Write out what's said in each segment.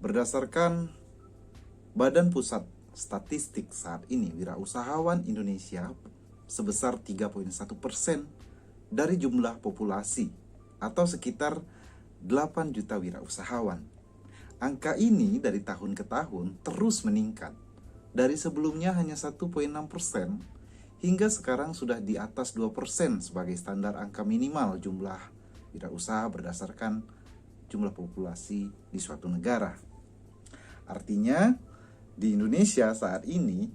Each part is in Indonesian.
Berdasarkan Badan Pusat Statistik saat ini, wirausahawan Indonesia sebesar 3,1% dari jumlah populasi atau sekitar 8 juta wirausahawan. Angka ini dari tahun ke tahun terus meningkat. Dari sebelumnya hanya 1,6% hingga sekarang sudah di atas 2% sebagai standar angka minimal jumlah wirausaha berdasarkan jumlah populasi di suatu negara. Artinya, di Indonesia saat ini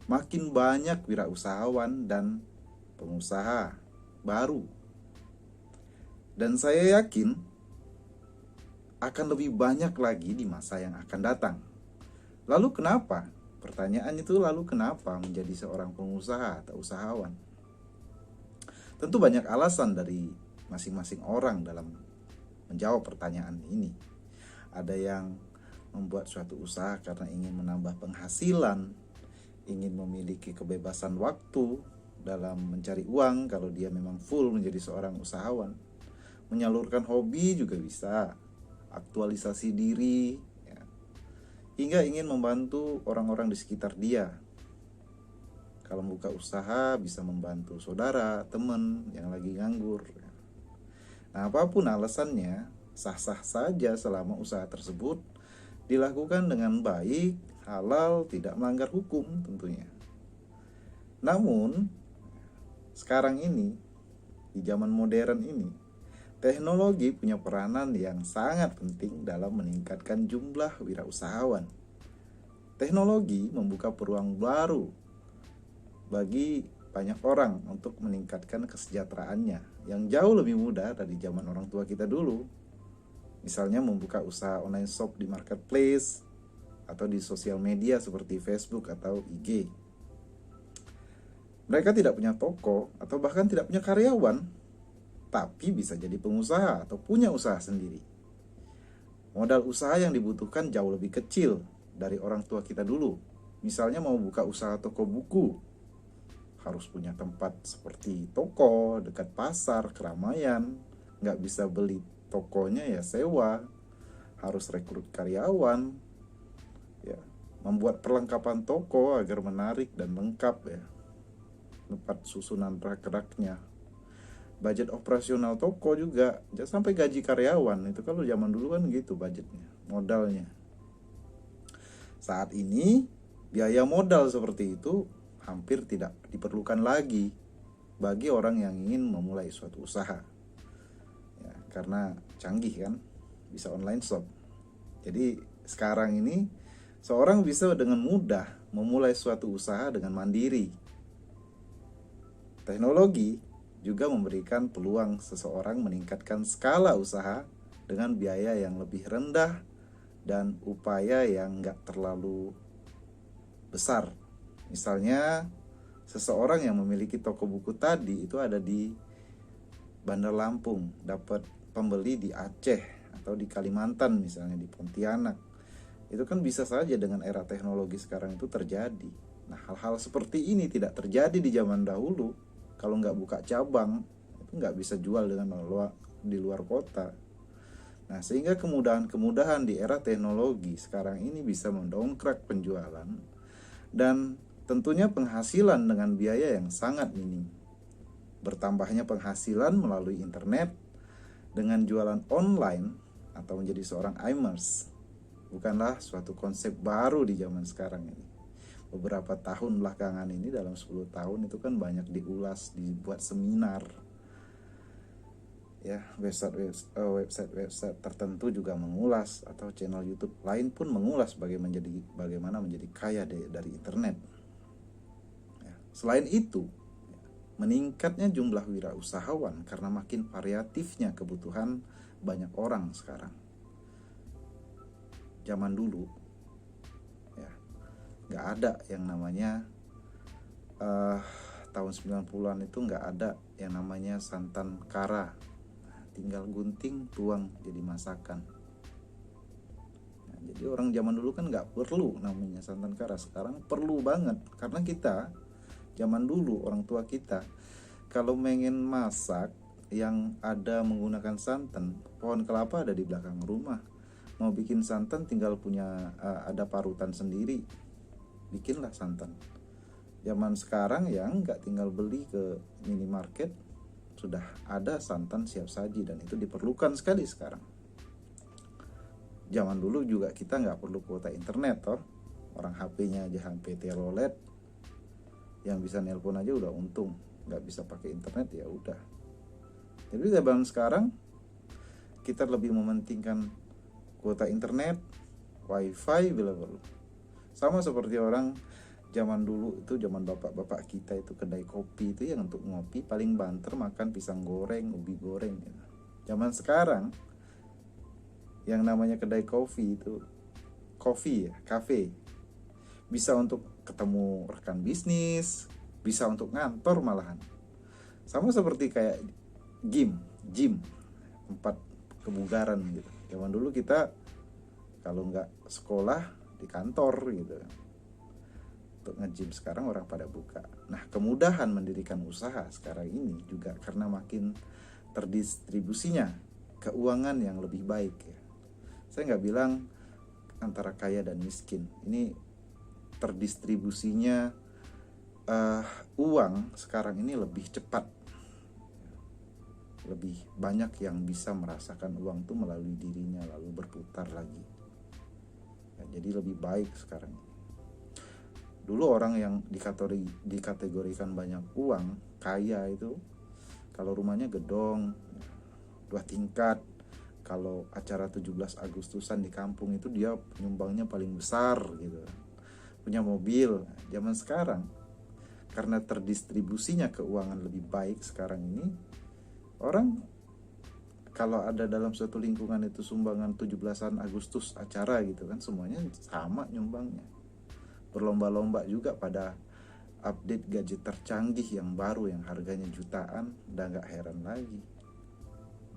makin banyak wirausahawan dan pengusaha baru. Dan saya yakin akan lebih banyak lagi di masa yang akan datang. Lalu kenapa? Pertanyaan itu lalu kenapa menjadi seorang pengusaha atau usahawan? Tentu banyak alasan dari masing-masing orang dalam menjawab pertanyaan ini. Ada yang membuat suatu usaha karena ingin menambah penghasilan, ingin memiliki kebebasan waktu dalam mencari uang kalau dia memang full menjadi seorang usahawan. Menyalurkan hobi juga bisa, aktualisasi diri, ya. Hingga ingin membantu orang-orang di sekitar dia. Kalau buka usaha bisa membantu saudara, teman yang lagi nganggur. Nah, apapun alasannya, sah-sah saja selama usaha tersebut dilakukan dengan baik, halal, tidak melanggar hukum tentunya. Namun, sekarang ini, di zaman modern ini, teknologi punya peranan yang sangat penting dalam meningkatkan jumlah wirausahawan. Teknologi membuka peluang baru bagi banyak orang untuk meningkatkan kesejahteraannya yang jauh lebih mudah dari zaman orang tua kita dulu. Misalnya membuka usaha online shop di marketplace atau di sosial media seperti Facebook atau IG. Mereka tidak punya toko atau bahkan tidak punya karyawan, tapi bisa jadi pengusaha atau punya usaha sendiri. Modal usaha yang dibutuhkan jauh lebih kecil dari orang tua kita dulu. Misalnya mau buka usaha toko buku, harus punya tempat seperti toko, dekat pasar, keramaian, nggak bisa beli tokonya ya sewa, harus rekrut karyawan, ya, membuat perlengkapan toko agar menarik dan lengkap, ya, tempat susunan rak-raknya, budget operasional toko juga, sampai gaji karyawan. Itu kalau zaman dulu kan gitu budgetnya, modalnya. Saat ini biaya modal seperti itu hampir tidak diperlukan lagi bagi orang yang ingin memulai suatu usaha. Ya, karena canggih kan, bisa online shop. Jadi sekarang ini seorang bisa dengan mudah memulai suatu usaha dengan mandiri. Teknologi juga memberikan peluang seseorang meningkatkan skala usaha dengan biaya yang lebih rendah dan upaya yang nggak terlalu besar. Misalnya seseorang yang memiliki toko buku tadi itu ada di Bandar Lampung, dapat pembeli di Aceh atau di Kalimantan, misalnya di Pontianak. Itu kan bisa saja dengan era teknologi sekarang itu terjadi. Nah, hal-hal seperti ini tidak terjadi di zaman dahulu. Kalau nggak buka cabang, itu nggak bisa jual dengan di luar kota. Nah, sehingga kemudahan-kemudahan di era teknologi sekarang ini bisa mendongkrak penjualan dan tentunya penghasilan dengan biaya yang sangat minim. Bertambahnya penghasilan melalui internet dengan jualan online atau menjadi seorang e-commerce bukanlah suatu konsep baru di zaman sekarang ini. Beberapa tahun belakangan ini, dalam 10 tahun itu kan banyak diulas, dibuat seminar. Ya, website tertentu juga mengulas, atau channel YouTube lain pun mengulas bagaimana menjadi kaya dari internet. Ya, selain itu, meningkatnya jumlah wirausahawan karena makin variatifnya kebutuhan banyak orang sekarang. Zaman dulu, ya, nggak ada yang namanya tahun 90-an itu nggak ada yang namanya santan kara. Tinggal gunting, tuang jadi masakan. Nah, jadi orang zaman dulu kan nggak perlu namanya santan kara. Sekarang perlu banget, karena kita zaman dulu orang tua kita kalau pengen masak yang ada menggunakan santan, pohon kelapa ada di belakang rumah, Mau bikin santan tinggal punya ada parutan sendiri, bikinlah santan. Zaman sekarang ya nggak, tinggal beli ke minimarket, sudah ada santan siap saji, dan itu diperlukan sekali sekarang. Zaman dulu juga kita nggak perlu kuota internet toh, orang HP-nya aja HP telolet, yang bisa nelpon aja udah untung, nggak bisa pakai internet ya udah. Jadi zaman sekarang kita lebih mementingkan kuota internet, wifi bila perlu. Sama seperti orang zaman dulu itu, zaman bapak-bapak kita itu, kedai kopi itu yang untuk ngopi paling banter makan pisang goreng, ubi goreng gitu. Zaman sekarang yang namanya kedai kopi itu, kopi ya, kafe, bisa untuk ketemu rekan bisnis, bisa untuk ngantor malahan. Sama seperti kayak gym, tempat kebugaran gitu. Zaman dulu kita kalau nggak sekolah di kantor gitu. Untuk nge-gym sekarang orang pada buka. Nah, kemudahan mendirikan usaha sekarang ini juga karena makin terdistribusinya keuangan yang lebih baik ya. Saya nggak bilang antara kaya dan miskin. Ini terdistribusinya uang sekarang ini lebih cepat. Lebih banyak yang bisa merasakan uang itu melalui dirinya lalu berputar lagi. Ya, jadi lebih baik sekarang. Dulu orang yang dikategorikan banyak uang, kaya itu kalau rumahnya gedong 2 tingkat, kalau acara 17 Agustusan di kampung itu dia nyumbangnya paling besar gitu. Punya mobil. Zaman sekarang karena terdistribusinya keuangan lebih baik sekarang ini, orang kalau ada dalam suatu lingkungan itu sumbangan 17-an Agustus acara gitu kan, semuanya sama nyumbangnya. Berlomba-lomba juga pada update gadget tercanggih yang baru yang harganya jutaan, udah gak heran lagi.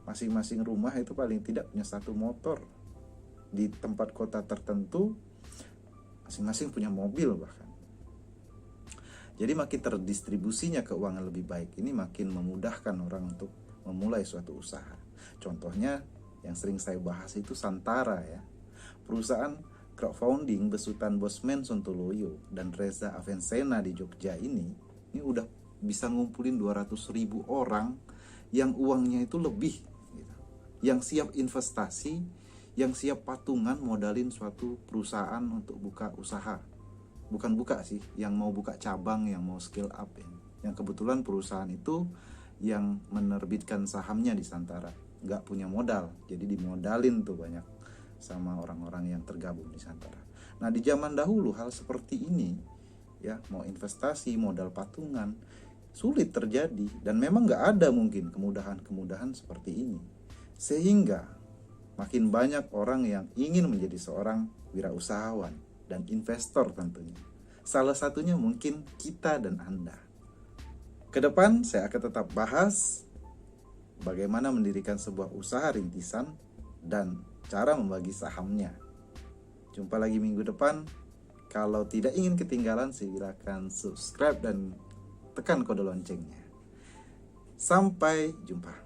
Masing-masing rumah itu paling tidak punya 1 motor. Di tempat kota tertentu masing-masing punya mobil bahkan. Jadi makin terdistribusinya keuangan lebih baik, ini makin memudahkan orang untuk memulai suatu usaha. Contohnya yang sering saya bahas itu Santara ya. Perusahaan crowdfunding besutan Bosman Sontoloyo dan Reza Avensena di Jogja ini udah bisa ngumpulin 200.000 orang yang uangnya itu lebih gitu. Yang siap investasi, yang siap patungan modalin suatu perusahaan untuk buka usaha. Bukan buka sih, yang mau buka cabang, yang mau scale up ya. Yang kebetulan perusahaan itu yang menerbitkan sahamnya di Santara nggak punya modal, jadi dimodalin tuh banyak sama orang-orang yang tergabung di Santara. Nah, di zaman dahulu hal seperti ini ya, mau investasi, modal patungan sulit terjadi, dan memang nggak ada mungkin kemudahan-kemudahan seperti ini, sehingga makin banyak orang yang ingin menjadi seorang wirausahawan dan investor tentunya. Salah satunya mungkin kita dan Anda. Kedepan saya akan tetap bahas bagaimana mendirikan sebuah usaha rintisan dan cara membagi sahamnya. Jumpa lagi minggu depan. Kalau tidak ingin ketinggalan, silakan subscribe dan tekan kode loncengnya. Sampai jumpa.